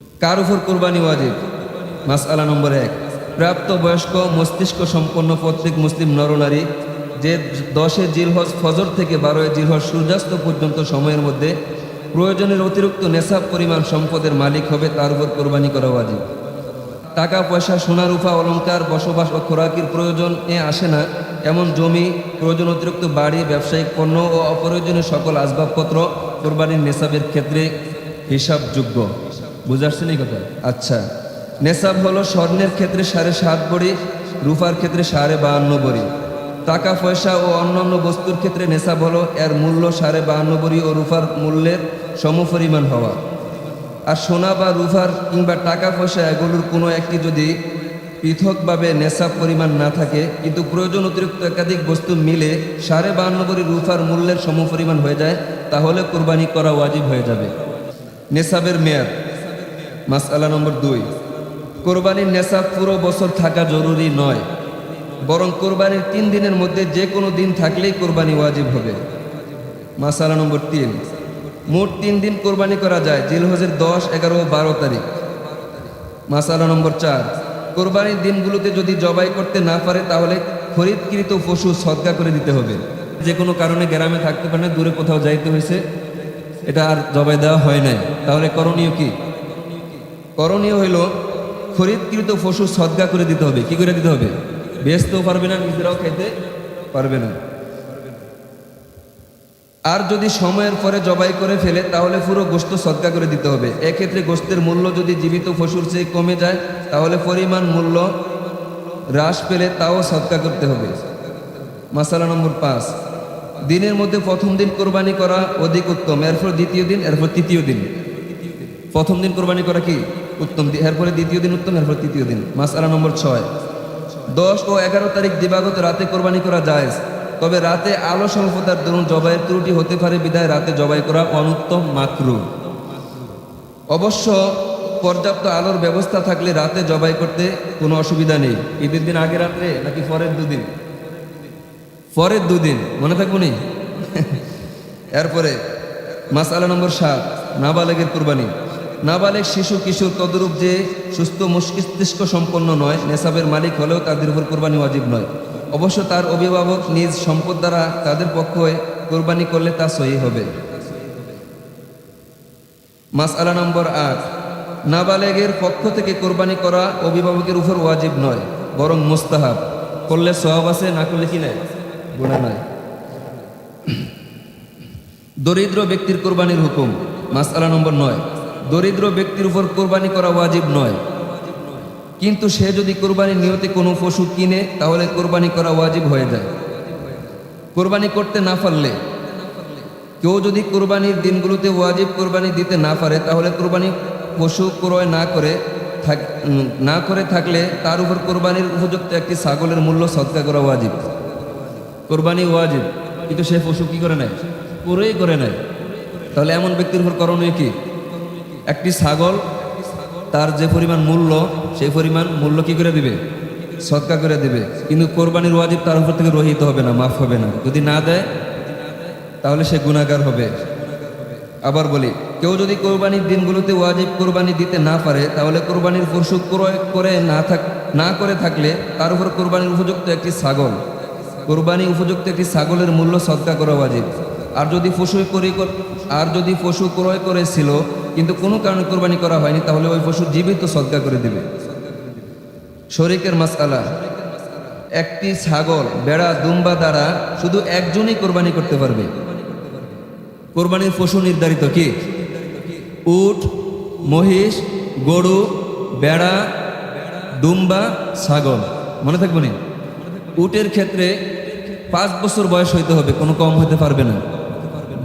কার উপর কোরবানি ওয়াজিব? মাসআলা নম্বর 1, প্রাপ্ত বয়স্ক মস্তিষ্ক সম্পন্ন প্রত্যেক মুসলিম নরনারী যে 10 জিলহজ ফজর থেকে 12 জিলহজ সূর্যাস্ত পর্যন্ত সময়ের মধ্যে প্রয়োজনের অতিরিক্ত নেশাব পরিমাণ সম্পদের মালিক হবে তার উপর কোরবানি করা ওয়াজিব। টাকা পয়সা, সোনা রূপা, অলংকার, বসবাস ও খোরাকির প্রয়োজনে আসে না এমন জমি, প্রয়োজন অতিরিক্ত বাড়ি, ব্যবসায়িক পণ্য ও অপ্রয়োজনীয় সকল আসবাবপত্র কোরবানির নেশাবের ক্ষেত্রে হিসাবযোগ্য। বুঝে আসছেন এই কথা? আচ্ছা, নেশাব হলো স্বর্ণের ক্ষেত্রে 7.5 ভরি, রূপার ক্ষেত্রে 52.5 ভরি। টাকা পয়সা ও অন্যান্য বস্তুর ক্ষেত্রে নেশাব হলো এর মূল্য 52.5 ভরি ও রূপার মূল্যের সমপরিমাণ হওয়া। আর সোনা বা রূপার কিংবা টাকা পয়সা এগুলোর কোনো একটি যদি পৃথকভাবে নেশাব পরিমাণ না থাকে কিন্তু প্রয়োজন অতিরিক্ত একাধিক বস্তু মিলে 52.5 ভরি রূপার মূল্যের সমপরিমাণ হয়ে যায় তাহলে কোরবানি করা ওয়াজিব হয়ে যাবে। নেশাবের মেয়াদ। মাসআলা নম্বর 2, কোরবানির নেশাব পুরো বছর থাকা জরুরি নয়, বরং কোরবানির 3 দিনের মধ্যে যে কোনো দিন থাকলেই কোরবানি ওয়াজিব হবে। মাসআলা নম্বর 3, মোট 3 দিন কোরবানি করা যায়, জিলহজের 10, 11 ও 12 তারিখ। মাসআলা নম্বর 4, কোরবানির দিনগুলোতে যদি জবাই করতে না পারে তাহলে খরিদকৃত পশু সদকা করে দিতে হবে। যে কোনো কারণে গ্রামে থাকতে পারে না, দূরে কোথাও যাইতে হয়েছে, এটা আর জবাই দেওয়া হয় নাই, তাহলে করণীয় কি? করণীয় হইল খরিদকৃত পশু সদকা করে দিতে হবে। কি করে দিতে হবে? বেচতেও পারবে না, নিজেরাও খাইতে পারবে না। আর যদি সময়ের পরে জবাই করে ফেলে তাহলে পুরো গোশত সদকা করে দিতে হবে। এক্ষেত্রে গোশতের মূল্য যদি জীবিত পশুর চেয়ে কমে যায় তাহলে পরিমাণ মূল্য হ্রাস পেলে তাও সদকা করতে হবে। মাসালা নম্বর 5, দিনের মধ্যে প্রথম দিন কোরবানি করা অধিক উত্তম, এরপর দ্বিতীয় দিন, এরপর তৃতীয় দিন। প্রথম দিন কোরবানি করা কি উত্তম, এরপরে দ্বিতীয় দিন উত্তম, এরপর তৃতীয় দিন। মাসআলা নম্বর 6, 10 ও 11 তারিখ দিবাগত রাতে কোরবানি করা জায়েজ, তবে রাতে আলো স্বল্পতার দরুন জবাইয়ের ত্রুটি হতে পারে বিধায় রাতে জবাই করা অনুত্তম, মাকরুহ। অবশ্য পর্যাপ্ত আলোর ব্যবস্থা থাকলে রাতে জবাই করতে কোনো অসুবিধা নেই। ঈদের দিন আগে রাত্রে নাকি পরের 2 দিন? পরের 2 দিন, মনে থাকবো নি? এরপরে মাসআলা নম্বর 7, নাবালেগের কোরবানি। নাবালেগ শিশু কিশোর তদরূপ যে সুস্থ মস্তিষ্ক সম্পন্ন নয়, নেশাবের মালিক হলেও তাদের উপর কোরবানি ওয়াজিব নয়। অবশ্য তার অভিভাবক নিজ সম্পদ দ্বারা তাদের পক্ষে কোরবানি করলে তা সহিহ হবে। মাসআলা নম্বর 8, নাবালেগের পক্ষ থেকে কোরবানি করা অভিভাবকের উপর ওয়াজিব নয়, বরং মুস্তাহাব। করলে সওয়াব আছে, না করলে কি নাই, গুনাহ নাই। দরিদ্র ব্যক্তির কোরবানির হুকুম। মাসআলা নম্বর 9, দরিদ্র ব্যক্তির উপর কোরবানি করা ওয়াজিব নয়, কিন্তু সে যদি কোরবানির নিয়তে কোনো পশু কিনে তাহলে কোরবানি করা ওয়াজিব হয়ে যায়। কোরবানি করতে না পারলে, কেউ যদি কোরবানির দিনগুলোতে ওয়াজিব কোরবানি দিতে না পারে তাহলে কোরবানি পশু ক্রয় না করে থাকলে তার উপর কোরবানির উপযুক্ত একটি ছাগলের মূল্য সদকা করা ওয়াজিব। কোরবানি ওয়াজিব কিন্তু সে পশু কি করে নেয়? ক্রয় করে নেয়। তাহলে এমন ব্যক্তির উপর করণীয় কি? একটি ছাগল তার যে পরিমাণ মূল্য সেই পরিমাণ মূল্য কি করে দিবে? সদকা করে দিবে। কিন্তু কোরবানির ওয়াজিব তার উপর থেকে রহিত হবে না, মাফ হবে না। যদি না দেয় তাহলে সে গুনাহগার হবে। আবার বলি, কেউ যদি কোরবানির দিনগুলোতে ওয়াজিব কোরবানি দিতে না পারে তাহলে কোরবানির পশু ক্রয় করে না করে থাকলে তার উপর কোরবানির উপযুক্ত একটি ছাগলের মূল্য সদকা করা ওয়াজিব। আর যদি পশু ক্রয় করেছিল কিন্তু কোনো কারণে কোরবানি করা হয়নি তাহলে ওই পশু জীবিত সদকা করে দিবে। শরীকের মাসআলা। একটি ছাগল, বেড়া, দুম্বা দ্বারা শুধু একজনই কোরবানি করতে পারবে। কোরবানির পশু নির্ধারিত কি? উট, মহিষ, গরু, বেড়া, দুম্বা, ছাগল। মনে থাকবে না? উটের ক্ষেত্রে 5 বছর বয়স হইতে হবে, কোনো কম হতে পারবে না।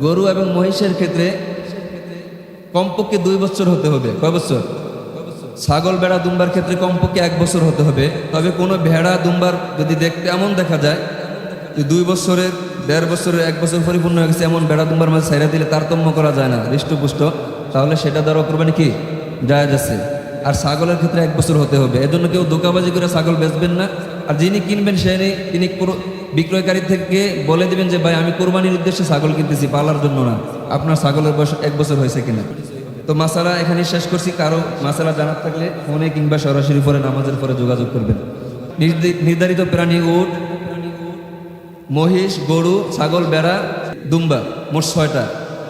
গরু এবং মহিষের ক্ষেত্রে কমপক্ষে 2 বছর হতে হবে। কয় বছর? ছাগল, বেড়া, দুম্বার ক্ষেত্রে কমপক্ষে 1 বছর হতে হবে। তবে কোনো ভেড়া, দুম্বার যদি দেখতে এমন দেখা যায় যে 2 বছরের, 1.5 বছরের, 1 বছর পরিপূর্ণ হয়ে গেছে, এমন ভেড়া দুম্বার মাঝে ছাইরা দিলে তারতম্য করা যায় না, হৃষ্টপুষ্ট, তাহলে সেটা দ্বারা কোরবানি কি জায়েজ আছে। আর ছাগলের ক্ষেত্রে 1 বছর হতে হবে। এজন্য কেউ ধোঁকাবাজি করে ছাগল বেচবেন না। আর যিনি কিনবেন তিনি বিক্রয়কারী থেকে বলে দিবেন যে ভাই আমি কোরবানির উদ্দেশ্যে ছাগল কিনতেছি, পালার জন্য না। আপনার ছাগলের বয়স 1 বছর হয়েছে কিনা। তো মাসালা এখানে শেষ করছি। কারো মাসালা জানার থাকলে ফোনে কিংবা সরাসরি পরে নামাজের পরে যোগাযোগ করবেন। নির্ধারিত প্রাণী উট, মহিষ, গরু, ছাগল, বেড়া, দুম্বা, মোট 6টা।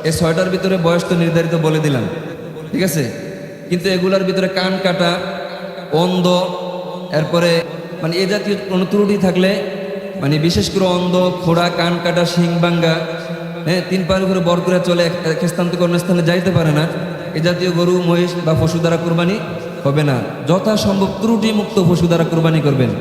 এই 6টার ভিতরে বয়স তো নির্ধারিত বলে দিলাম, ঠিক আছে। কিন্তু এগুলার ভিতরে কান কাটা, অন্ধ, এরপরে মানে এ জাতীয় কোনো ত্রুটি থাকলে, মানে বিশেষ করে অন্ধ, খোড়া, কান কাটা, শিং ভাঙ্গা, হ্যাঁ, 3 পায়ের উপরে বর করে চলে, এক স্থান থেকে অন্য স্থানে যাইতে পারে না, এ জাতীয় গরু, মহিষ বা পশু দ্বারা কোরবানি হবে না। যথাসম্ভব ত্রুটি মুক্ত পশু দ্বারা কোরবানি করবেন।